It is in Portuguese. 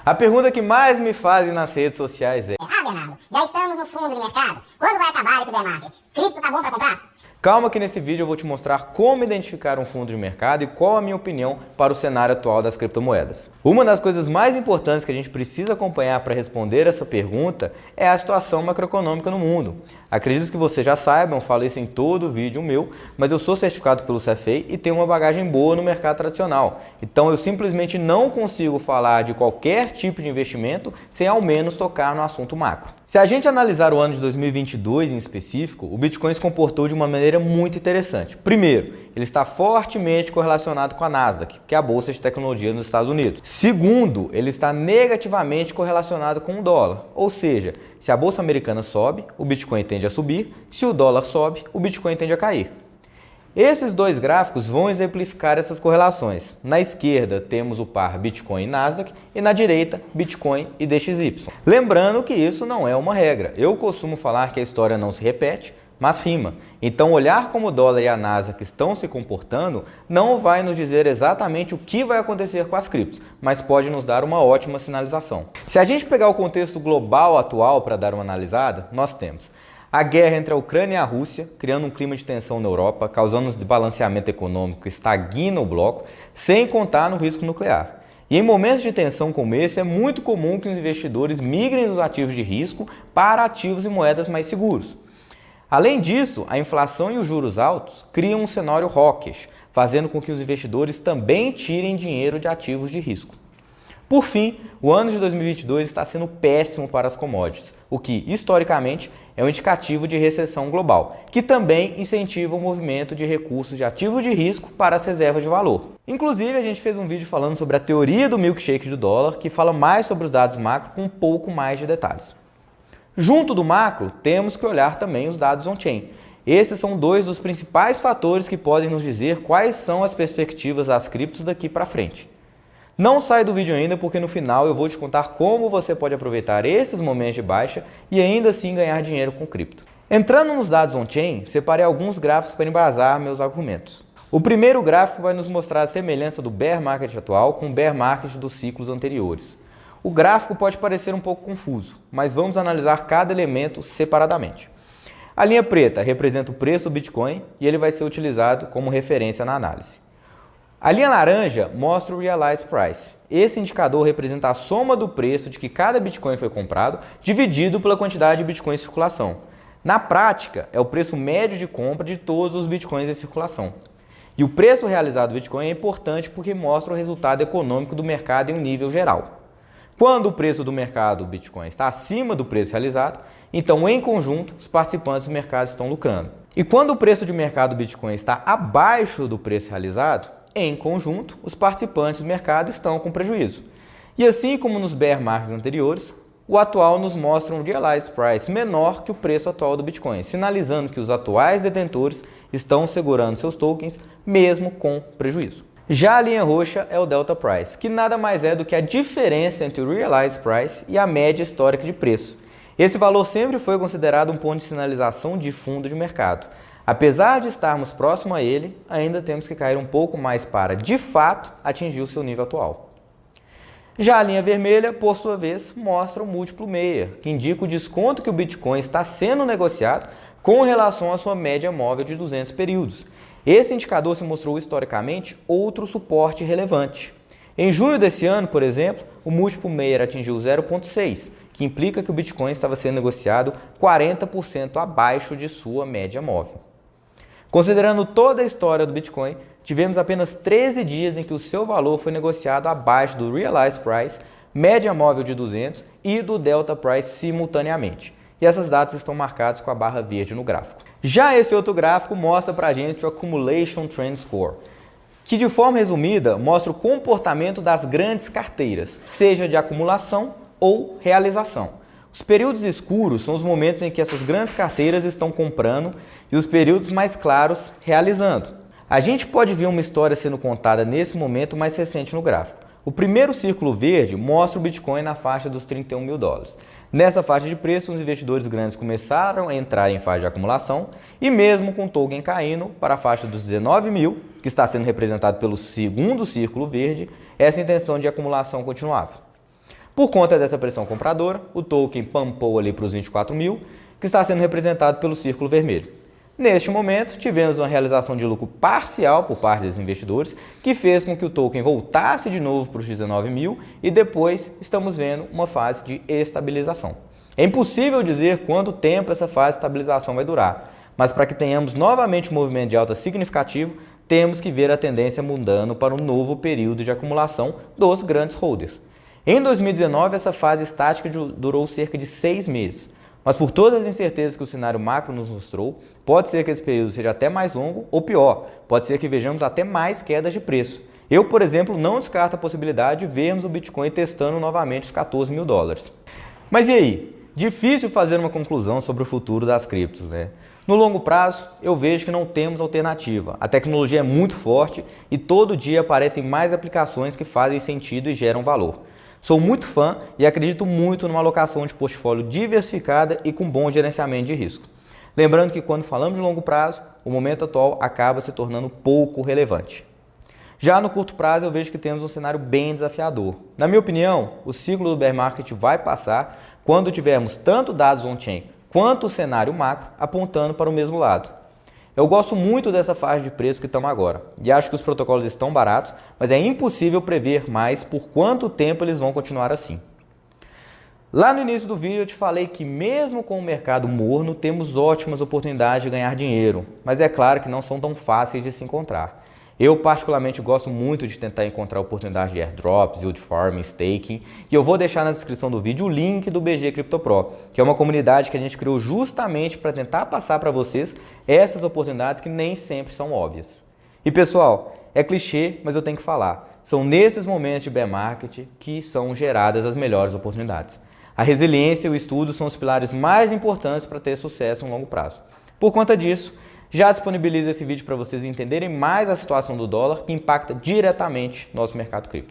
A pergunta que mais me fazem nas redes sociais é: Bernardo, já estamos no fundo de mercado? Quando vai acabar esse bear market? Cripto tá bom para comprar? calma que nesse vídeo eu vou te mostrar como identificar um fundo de mercado e qual a minha opinião para o cenário atual das criptomoedas. Uma das coisas mais importantes que a gente precisa acompanhar para responder essa pergunta é a situação macroeconômica no mundo. Acredito que vocês já saibam, falo isso em todo vídeo meu, mas eu sou certificado pelo CFA e tenho uma bagagem boa no mercado tradicional. Então eu simplesmente não consigo falar de qualquer tipo de investimento sem ao menos tocar no assunto macro. Se a gente analisar o ano de 2022 em específico, o Bitcoin se comportou de uma maneira muito interessante. Primeiro, ele está fortemente correlacionado com a Nasdaq, que é a bolsa de tecnologia nos Estados Unidos. Segundo, ele está negativamente correlacionado com o dólar, ou seja, se a bolsa americana sobe, o Bitcoin tende a subir, se o dólar sobe, o Bitcoin tende a cair. Esses dois gráficos vão exemplificar essas correlações. Na esquerda temos o par Bitcoin e Nasdaq e na direita Bitcoin e DXY. Lembrando que isso não é uma regra. Eu costumo falar que a história não se repete, mas rima. Então olhar como o dólar e a Nasdaq estão se comportando não vai nos dizer exatamente o que vai acontecer com as criptos, mas pode nos dar uma ótima sinalização. Se a gente pegar o contexto global atual para dar uma analisada, nós temos a guerra entre a Ucrânia e a Rússia, criando um clima de tensão na Europa, causando um desbalanceamento econômico que estagna o bloco, sem contar no risco nuclear. E em momentos de tensão como esse, é muito comum que os investidores migrem dos ativos de risco para ativos e moedas mais seguros. Além disso, a inflação e os juros altos criam um cenário hawkish, fazendo com que os investidores também tirem dinheiro de ativos de risco. Por fim, o ano de 2022 está sendo péssimo para as commodities, o que, historicamente, é um indicativo de recessão global, que também incentiva o movimento de recursos de ativos de risco para as reservas de valor. Inclusive, a gente fez um vídeo falando sobre a teoria do milkshake do dólar, que fala mais sobre os dados macro com um pouco mais de detalhes. Junto do macro, temos que olhar também os dados on-chain. Esses são dois dos principais fatores que podem nos dizer quais são as perspectivas das criptos daqui para frente. Não sai do vídeo ainda porque no final eu vou te contar como você pode aproveitar esses momentos de baixa e ainda assim ganhar dinheiro com cripto. Entrando nos dados on-chain, separei alguns gráficos para embasar meus argumentos. O primeiro gráfico vai nos mostrar a semelhança do bear market atual com o bear market dos ciclos anteriores. O gráfico pode parecer um pouco confuso, mas vamos analisar cada elemento separadamente. A linha preta representa o preço do Bitcoin e ele vai ser utilizado como referência na análise. A linha laranja mostra o Realized Price. Esse indicador representa a soma do preço de que cada Bitcoin foi comprado dividido pela quantidade de Bitcoin em circulação. Na prática, é o preço médio de compra de todos os Bitcoins em circulação. E o preço realizado do Bitcoin é importante porque mostra o resultado econômico do mercado em um nível geral. Quando o preço do mercado do Bitcoin está acima do preço realizado, então em conjunto os participantes do mercado estão lucrando. E quando o preço de mercado do Bitcoin está abaixo do preço realizado, em conjunto, os participantes do mercado estão com prejuízo. E assim como nos bear markets anteriores, o atual nos mostra um realized price menor que o preço atual do Bitcoin, sinalizando que os atuais detentores estão segurando seus tokens mesmo com prejuízo. Já a linha roxa é o delta price, que nada mais é do que a diferença entre o realized price e a média histórica de preço. Esse valor sempre foi considerado um ponto de sinalização de fundo de mercado. Apesar de estarmos próximo a ele, ainda temos que cair um pouco mais para, de fato, atingir o seu nível atual. Já a linha vermelha, por sua vez, mostra o múltiplo meia, que indica o desconto que o Bitcoin está sendo negociado com relação à sua média móvel de 200 períodos. Esse indicador se mostrou historicamente outro suporte relevante. Em junho desse ano, por exemplo, o múltiplo meia atingiu 0,6, que implica que o Bitcoin estava sendo negociado 40% abaixo de sua média móvel. Considerando toda a história do Bitcoin, tivemos apenas 13 dias em que o seu valor foi negociado abaixo do Realized Price, média móvel de 200 e do Delta Price simultaneamente. E essas datas estão marcadas com a barra verde no gráfico. Já esse outro gráfico mostra para a gente o Accumulation Trend Score, que de forma resumida mostra o comportamento das grandes carteiras, seja de acumulação ou realização. Os períodos escuros são os momentos em que essas grandes carteiras estão comprando e os períodos mais claros realizando. A gente pode ver uma história sendo contada nesse momento mais recente no gráfico. O primeiro círculo verde mostra o Bitcoin na faixa dos 31 mil dólares. Nessa faixa de preço, os investidores grandes começaram a entrar em fase de acumulação e mesmo com o token caindo para a faixa dos 19 mil, que está sendo representado pelo segundo círculo verde, essa intenção de acumulação continuava. Por conta dessa pressão compradora, o token pampou ali para os 24 mil, que está sendo representado pelo círculo vermelho. Neste momento, tivemos uma realização de lucro parcial por parte dos investidores, que fez com que o token voltasse de novo para os 19 mil e depois estamos vendo uma fase de estabilização. É impossível dizer quanto tempo essa fase de estabilização vai durar, mas para que tenhamos novamente um movimento de alta significativo, temos que ver a tendência mudando para um novo período de acumulação dos grandes holders. Em 2019, essa fase estática durou cerca de 6 meses, mas por todas as incertezas que o cenário macro nos mostrou, pode ser que esse período seja até mais longo ou pior, pode ser que vejamos até mais quedas de preço. Eu, por exemplo, não descarto a possibilidade de vermos o Bitcoin testando novamente os 14 mil dólares. Mas e aí? Difícil fazer uma conclusão sobre o futuro das criptos, né? No longo prazo, eu vejo que não temos alternativa. A tecnologia é muito forte e todo dia aparecem mais aplicações que fazem sentido e geram valor. Sou muito fã e acredito muito numa alocação de portfólio diversificada e com bom gerenciamento de risco. Lembrando que quando falamos de longo prazo, o momento atual acaba se tornando pouco relevante. Já no curto prazo, eu vejo que temos um cenário bem desafiador. Na minha opinião, o ciclo do bear market vai passar quando tivermos tanto dados on-chain quanto o cenário macro apontando para o mesmo lado. Eu gosto muito dessa faixa de preço que estamos agora e acho que os protocolos estão baratos, mas é impossível prever mais por quanto tempo eles vão continuar assim. Lá no início do vídeo eu te falei que mesmo com o mercado morno temos ótimas oportunidades de ganhar dinheiro, mas é claro que não são tão fáceis de se encontrar. Eu particularmente gosto muito de tentar encontrar oportunidades de airdrops, yield farming, staking, e eu vou deixar na descrição do vídeo o link do BG Crypto Pro, que é uma comunidade que a gente criou justamente para tentar passar para vocês essas oportunidades que nem sempre são óbvias. E pessoal, é clichê, mas eu tenho que falar, são nesses momentos de bear market que são geradas as melhores oportunidades. A resiliência e o estudo são os pilares mais importantes para ter sucesso no longo prazo. Por conta disso, já disponibilizo esse vídeo para vocês entenderem mais a situação do dólar que impacta diretamente nosso mercado cripto.